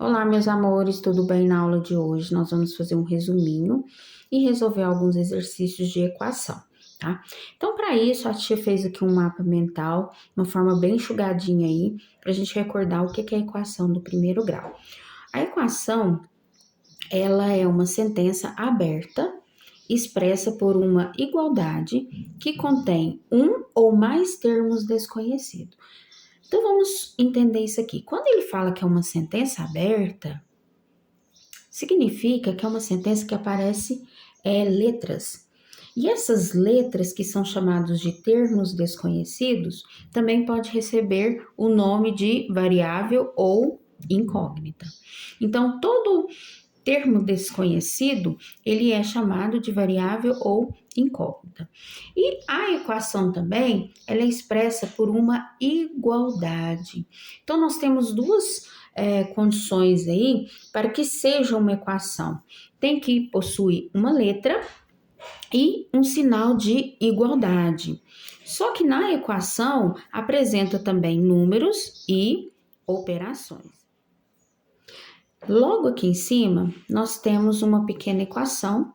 Olá, meus amores, tudo bem? Na aula de hoje nós vamos fazer um resuminho e resolver alguns exercícios de equação, tá? Então, para isso, a tia fez aqui um mapa mental, uma forma bem enxugadinha aí, para a gente recordar o que é a equação do primeiro grau. A equação, ela é uma sentença aberta, expressa por uma igualdade que contém um ou mais termos desconhecidos. Então, vamos entender isso aqui. Quando ele fala que é uma sentença aberta, significa que é uma sentença que aparece letras. E essas letras, que são chamados de termos desconhecidos, também pode receber o nome de variável ou incógnita. Então, todo termo desconhecido, ele é chamado de variável ou incógnita. E a equação também, ela é expressa por uma igualdade. Então, nós temos duas condições aí para que seja uma equação. Tem que possuir uma letra e um sinal de igualdade. Só que na equação apresenta também números e operações. Logo aqui em cima, nós temos uma pequena equação.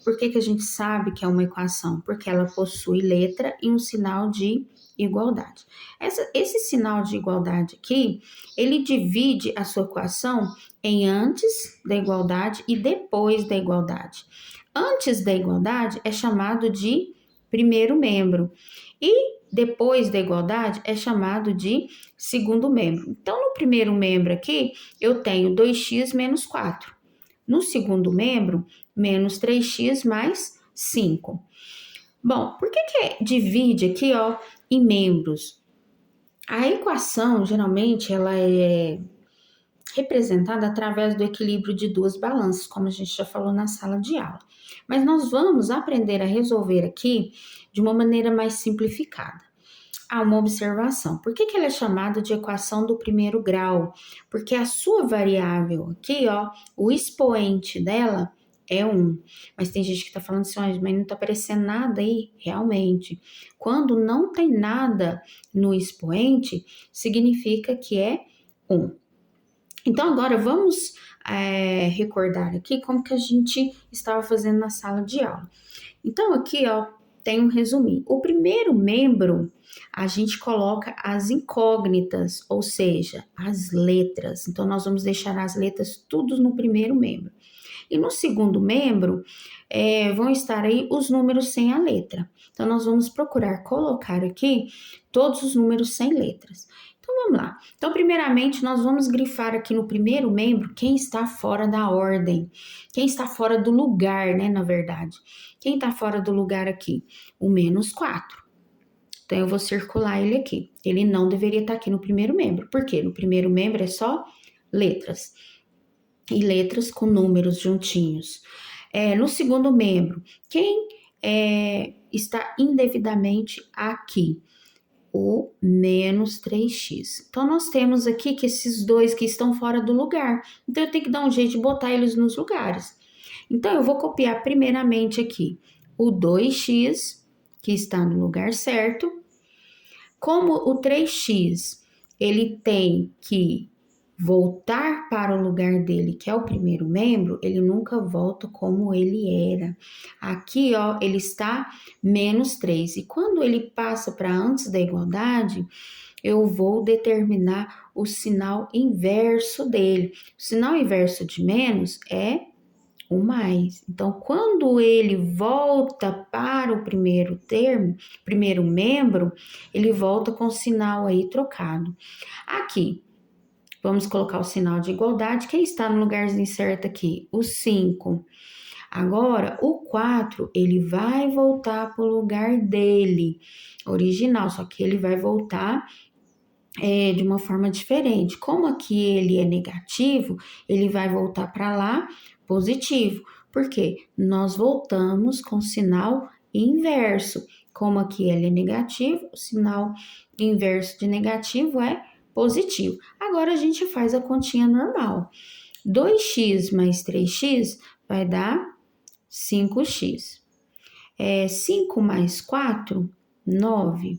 Por que a gente sabe que é uma equação? Porque ela possui letra e um sinal de igualdade. Esse sinal de igualdade aqui, ele divide a sua equação em antes da igualdade e depois da igualdade. Antes da igualdade é chamado de primeiro membro e depois da igualdade é chamado de segundo membro. Então, no primeiro membro aqui, eu tenho 2x menos 4. No segundo membro, menos 3x mais 5. Bom, por que divide aqui, ó, em membros? A equação, geralmente, ela é representada através do equilíbrio de duas balanças, como a gente já falou na sala de aula. Mas nós vamos aprender a resolver aqui de uma maneira mais simplificada. Há uma observação. Por que ela é chamada de equação do primeiro grau? Porque a sua variável aqui, ó, o expoente dela é 1. Mas tem gente que tá falando assim, mas não tá aparecendo nada aí, realmente. Quando não tem nada no expoente, significa que é 1. Então, agora vamos recordar aqui como que a gente estava fazendo na sala de aula. Então, aqui, ó, tem um resuminho. O primeiro membro, a gente coloca as incógnitas, ou seja, as letras. Então, nós vamos deixar as letras tudo no primeiro membro. E no segundo membro, vão estar aí os números sem a letra. Então, nós vamos procurar colocar aqui todos os números sem letras. Então, vamos lá. Então, primeiramente, nós vamos grifar aqui no primeiro membro quem está fora da ordem, quem está fora do lugar, né, na verdade. Quem está fora do lugar aqui? O menos 4. Então, eu vou circular ele aqui. Ele não deveria estar aqui no primeiro membro. Por quê? No primeiro membro é só letras. E letras com números juntinhos. No segundo membro, quem está indevidamente aqui? O menos 3x. Então, nós temos aqui que esses dois que estão fora do lugar. Então, eu tenho que dar um jeito de botar eles nos lugares. Então, eu vou copiar primeiramente aqui o 2x, que está no lugar certo. Como o 3x, ele tem que voltar para o lugar dele, que é o primeiro membro, ele nunca volta como ele era. Aqui, ó, ele está menos 3. E quando ele passa para antes da igualdade, eu vou determinar o sinal inverso dele. O sinal inverso de menos é o mais. Então, quando ele volta para o primeiro termo, primeiro membro, ele volta com o sinal aí trocado. Aqui, vamos colocar o sinal de igualdade. Quem está no lugarzinho certo aqui? O 5. Agora, o 4, ele vai voltar para o lugar dele, original, só que ele vai voltar de uma forma diferente. Como aqui ele é negativo, ele vai voltar para lá positivo. Por quê? Nós voltamos com sinal inverso. Como aqui ele é negativo, o sinal inverso de negativo é positivo. Agora a gente faz a continha normal. 2x mais 3x vai dar 5x. 5 mais 4, 9.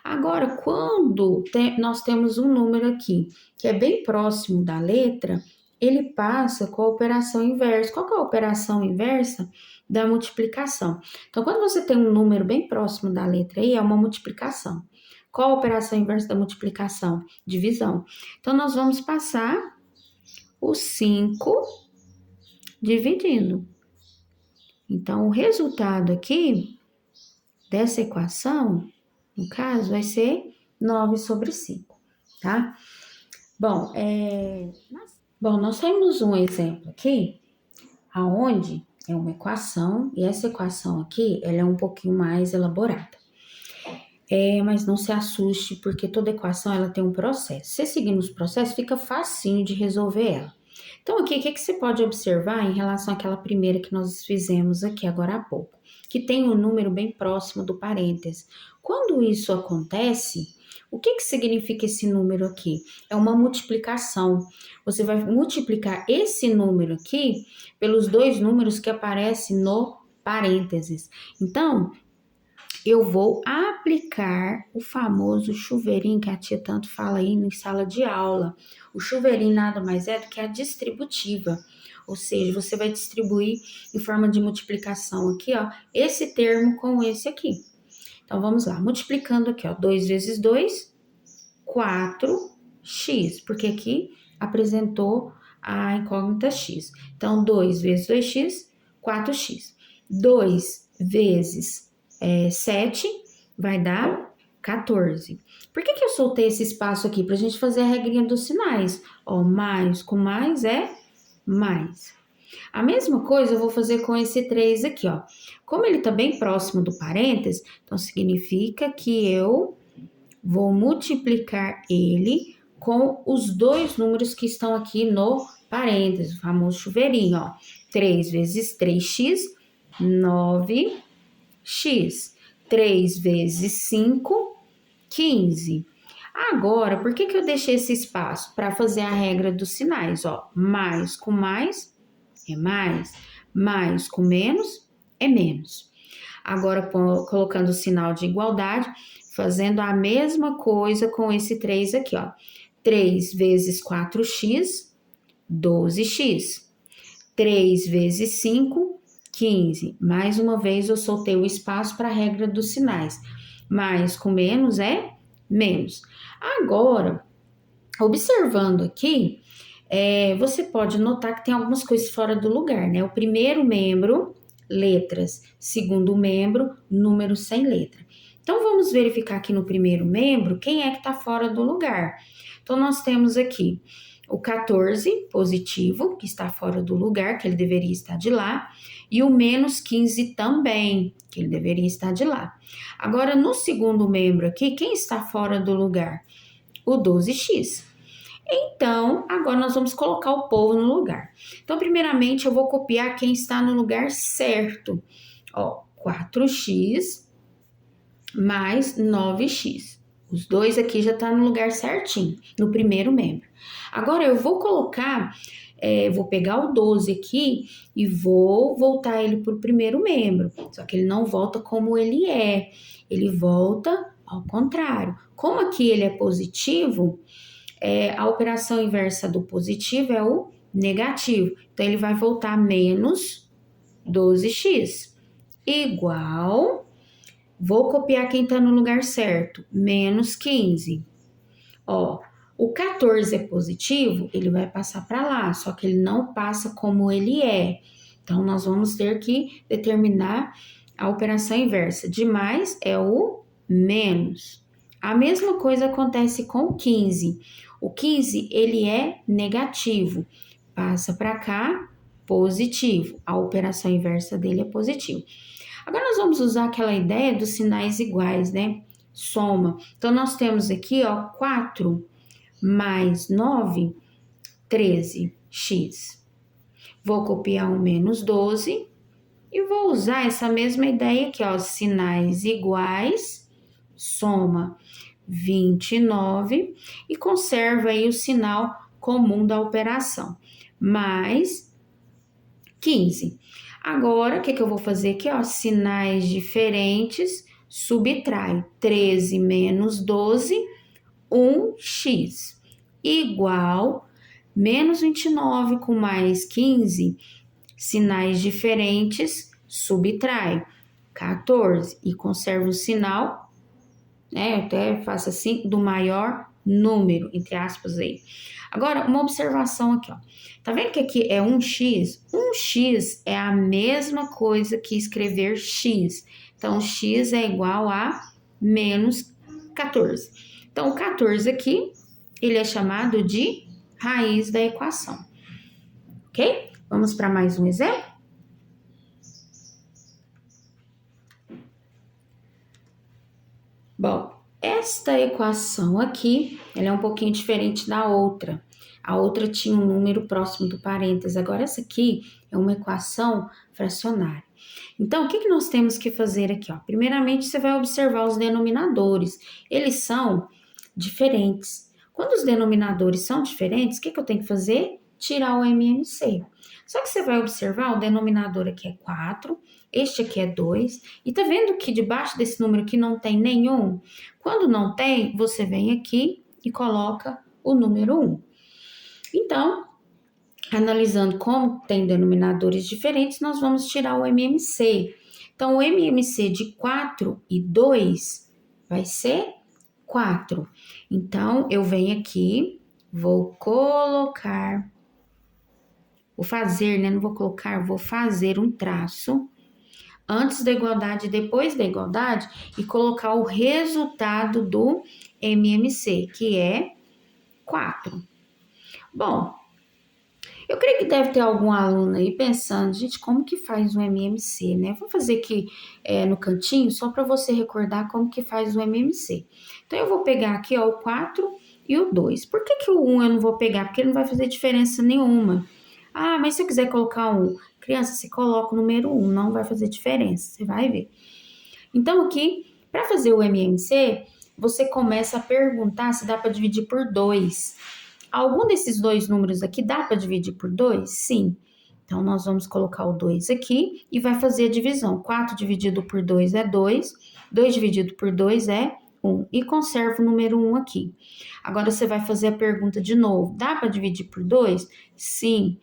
Agora, quando nós temos um número aqui que é bem próximo da letra, ele passa com a operação inversa. Qual que é a operação inversa da multiplicação? Então, quando você tem um número bem próximo da letra aí, é uma multiplicação. Qual a operação inversa da multiplicação? Divisão. Então, nós vamos passar o 5 dividindo. Então, o resultado aqui dessa equação, no caso, vai ser 9/5, tá? Bom, nós temos um exemplo aqui, aonde é uma equação, e essa equação aqui, ela é um pouquinho mais elaborada. Mas não se assuste, porque toda equação, ela tem um processo. Se seguir os processos, fica facinho de resolver ela. Então, aqui, o que você pode observar em relação àquela primeira que nós fizemos aqui agora há pouco? Que tem um número bem próximo do parênteses. Quando isso acontece, o que significa esse número aqui? É uma multiplicação. Você vai multiplicar esse número aqui pelos dois números que aparecem no parênteses. Então, eu vou aplicar o famoso chuveirinho que a tia tanto fala aí em sala de aula. O chuveirinho nada mais é do que a distributiva, ou seja, você vai distribuir em forma de multiplicação aqui, ó, esse termo com esse aqui. Então, vamos lá, multiplicando aqui, ó, 2 vezes 2, 4x, porque aqui apresentou a incógnita x. Então, 2 vezes 2x, 4x. 2 vezes 7 vai dar 14. Por que eu soltei esse espaço aqui? Para a gente fazer a regrinha dos sinais. Ó, mais com mais é mais. A mesma coisa eu vou fazer com esse 3 aqui, ó. Como ele tá bem próximo do parênteses, então significa que eu vou multiplicar ele com os dois números que estão aqui no parênteses, o famoso chuveirinho, ó. 3 vezes 3x, 9x. 3 vezes 5, 15. Agora, por que eu deixei esse espaço? Para fazer a regra dos sinais, ó. Mais com mais é mais com menos é menos. Agora, colocando o sinal de igualdade, fazendo a mesma coisa com esse 3 aqui, ó. 3 vezes 4x, 12x. 3 vezes 5, 15. Mais uma vez, eu soltei o espaço para a regra dos sinais. Mais com menos é menos. Agora, observando aqui, você pode notar que tem algumas coisas fora do lugar, né? O primeiro membro, letras. Segundo membro, número sem letra. Então, vamos verificar aqui no primeiro membro quem é que está fora do lugar. Então, nós temos aqui o 14, positivo, que está fora do lugar, que ele deveria estar de lá, e o menos 15 também, que ele deveria estar de lá. Agora, no segundo membro aqui, quem está fora do lugar? O 12x. Então, agora nós vamos colocar o povo no lugar. Então, primeiramente, eu vou copiar quem está no lugar certo. Ó, 4x mais 9x. Os dois aqui já estão no lugar certinho, no primeiro membro. Agora, eu vou colocar, vou pegar o 12 aqui e vou voltar ele para o primeiro membro. Só que ele não volta como ele é, ele volta ao contrário. Como aqui ele é positivo, a operação inversa do positivo é o negativo. Então, ele vai voltar menos 12x igual... Vou copiar quem tá no lugar certo, menos 15. Ó, o 14 é positivo, ele vai passar para lá, só que ele não passa como ele é. Então, nós vamos ter que determinar a operação inversa. De mais é o menos. A mesma coisa acontece com o 15. O 15, ele é negativo. Passa para cá, positivo. A operação inversa dele é positivo. Agora, nós vamos usar aquela ideia dos sinais iguais, né? Soma. Então, nós temos aqui, ó, 4 mais 9, 13x. Vou copiar o menos 12 e vou usar essa mesma ideia aqui, ó, sinais iguais, soma 29 e conserva aí o sinal comum da operação, mais 15. Agora, o que eu vou fazer aqui, ó? Sinais diferentes, subtrai 13 menos 12, 1x, igual menos 29 com mais 15, sinais diferentes, subtrai 14 e conserva o sinal, né? Eu até faço assim, do maior número, entre aspas aí. Agora, uma observação aqui, ó. Tá vendo que aqui é 1x? 1x é a mesma coisa que escrever x. Então, x é igual a menos 14. Então, o 14 aqui, ele é chamado de raiz da equação. Ok? Vamos para mais um exemplo? Bom, esta equação aqui, ela é um pouquinho diferente da outra. A outra tinha um número próximo do parênteses. Agora, essa aqui é uma equação fracionária. Então, o que nós temos que fazer aqui? Ó? Primeiramente, você vai observar os denominadores. Eles são diferentes. Quando os denominadores são diferentes, o que eu tenho que fazer? Tirar o MMC. Só que você vai observar, o denominador aqui é 4, este aqui é 2. E tá vendo que debaixo desse número aqui não tem nenhum? Quando não tem, você vem aqui e coloca o número 1. Então, analisando como tem denominadores diferentes, nós vamos tirar o MMC. Então, o MMC de 4 e 2 vai ser 4. Então, eu venho aqui, vou colocar, vou fazer, né? Não vou colocar, vou fazer um traço antes da igualdade e depois da igualdade e colocar o resultado do MMC, que é 4. Bom, eu creio que deve ter algum aluno aí pensando, gente, como que faz o MMC, né? Vou fazer aqui no cantinho só para você recordar como que faz o MMC. Então, eu vou pegar aqui, ó, o 4 e o 2. Por que o 1 eu não vou pegar? Porque ele não vai fazer diferença nenhuma. Ah, mas se eu quiser colocar 1, criança, você coloca o número 1, não vai fazer diferença, você vai ver. Então, aqui, para fazer o MMC, você começa a perguntar se dá para dividir por 2. Algum desses dois números aqui dá para dividir por 2? Sim. Então, nós vamos colocar o 2 aqui e vai fazer a divisão. 4 dividido por 2 é 2, 2 dividido por 2 é 1. E conserva o número 1 aqui. Agora, você vai fazer a pergunta de novo. Dá para dividir por 2? Sim.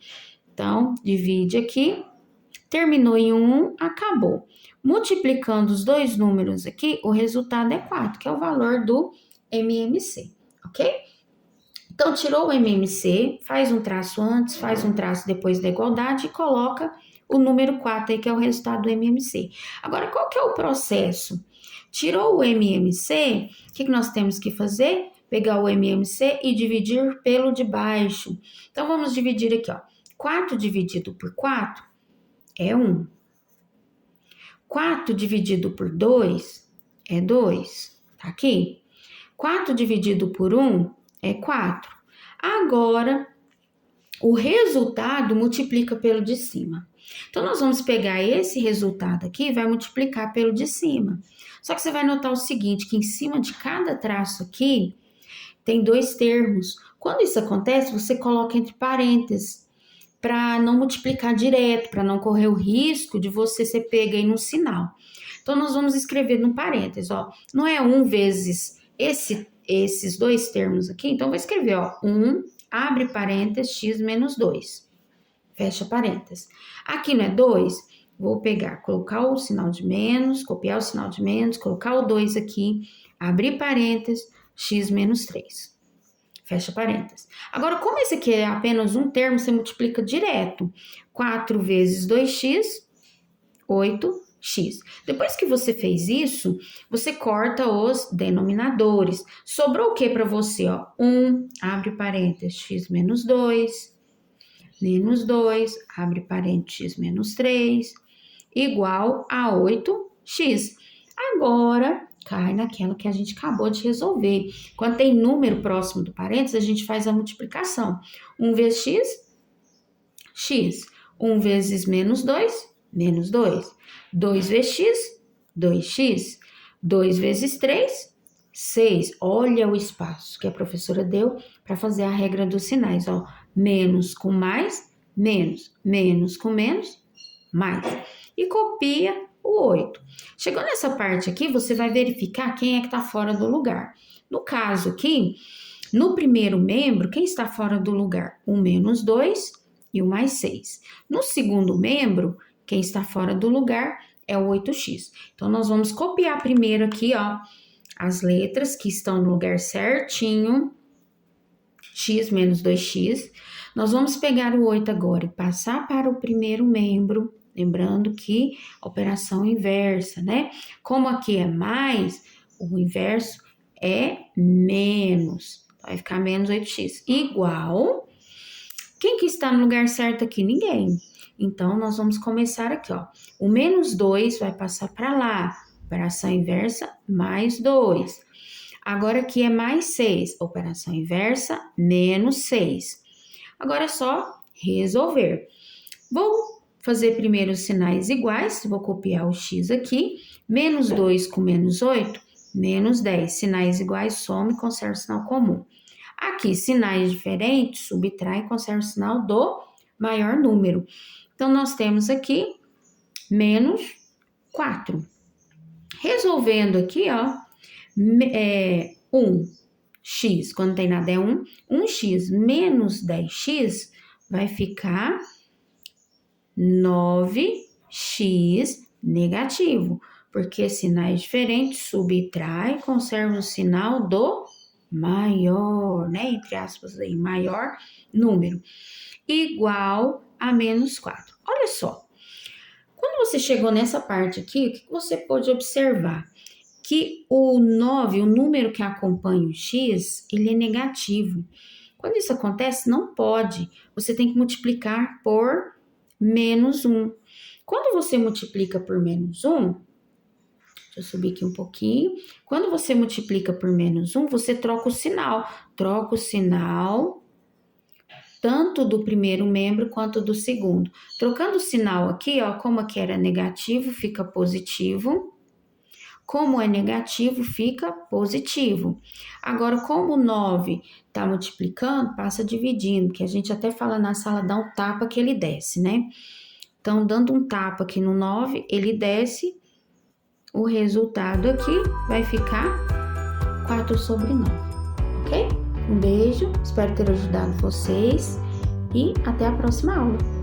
Então, divide aqui. Terminou em 1, acabou. Multiplicando os dois números aqui, o resultado é 4, que é o valor do MMC, ok? Então, tirou o MMC, faz um traço antes, faz um traço depois da igualdade e coloca o número 4 aí, que é o resultado do MMC. Agora, qual que é o processo? Tirou o MMC, o que nós temos que fazer? Pegar o MMC e dividir pelo de baixo. Então, vamos dividir aqui, ó. 4 dividido por 4 é 1. 4 dividido por 2 é 2. Tá aqui? 4 dividido por 1 é 4. Agora, o resultado multiplica pelo de cima. Então, nós vamos pegar esse resultado aqui e vai multiplicar pelo de cima. Só que você vai notar o seguinte, que em cima de cada traço aqui, tem dois termos. Quando isso acontece, você coloca entre parênteses, para não multiplicar direto, para não correr o risco de você ser pego aí no sinal. Então, nós vamos escrever no parênteses, ó. Não é 1 vezes esses dois termos aqui, então vou escrever, ó, 1, abre parênteses, x menos 2, fecha parênteses. Aqui não é 2, vou pegar, colocar o sinal de menos, copiar o sinal de menos, colocar o 2 aqui, abrir parênteses, x menos 3, fecha parênteses. Agora, como esse aqui é apenas um termo, você multiplica direto. 4 vezes 2x, 8x. Depois que você fez isso, você corta os denominadores. Sobrou o que para você? Ó? 1, abre parênteses, x menos 2, menos 2, abre parênteses, x menos 3, igual a 8x. Agora, cai naquela que a gente acabou de resolver. Quando tem número próximo do parênteses, a gente faz a multiplicação. 1 vezes x, x. 1 vezes menos 2, menos 2. 2 vezes x, 2x. 2 vezes 3, 6. Olha o espaço que a professora deu para fazer a regra dos sinais. Ó. Menos com mais, menos. Menos com menos, mais. E copia o 8. Chegou nessa parte aqui, você vai verificar quem é que está fora do lugar. No caso aqui, no primeiro membro, quem está fora do lugar? O menos 2 e o mais 6. No segundo membro, quem está fora do lugar é o 8x. Então, nós vamos copiar primeiro aqui, ó, as letras que estão no lugar certinho, x menos 2x. Nós vamos pegar o 8 agora e passar para o primeiro membro, lembrando que operação inversa, né? Como aqui é mais, o inverso é menos. Vai ficar menos 8x igual. Quem que está no lugar certo aqui? Ninguém. Então, nós vamos começar aqui, ó. O menos 2 vai passar para lá. Operação inversa, mais 2. Agora aqui é mais 6. Operação inversa, menos 6. Agora é só resolver. Vou fazer primeiro os sinais iguais. Vou copiar o x aqui. Menos 2 com menos 8, menos 10. Sinais iguais, soma e conserva o sinal comum. Aqui, sinais diferentes, subtrai e conserva o sinal do maior número. Então, nós temos aqui menos 4. Resolvendo aqui, ó, 1x, quando tem nada é 1, 1x menos 10x vai ficar 9x negativo, porque sinais diferentes subtrai e conserva o sinal do maior, né, entre aspas aí, maior número, igual a menos 4. Olha só, quando você chegou nessa parte aqui, o que você pode observar? Que o 9, o número que acompanha o x, ele é negativo. Quando isso acontece, não pode. Você tem que multiplicar por menos 1. Quando você multiplica por menos 1, deixa eu subir aqui um pouquinho. Quando você multiplica por menos 1, você troca o sinal. Troca o sinal tanto do primeiro membro quanto do segundo. Trocando o sinal aqui, ó, como aqui era negativo, fica positivo. Como é negativo, fica positivo. Agora, como o 9 tá multiplicando, passa dividindo, que a gente até fala na sala, dá um tapa que ele desce, né? Então, dando um tapa aqui no 9, ele desce. O resultado aqui vai ficar 4 sobre 9, ok? Um beijo, espero ter ajudado vocês e até a próxima aula.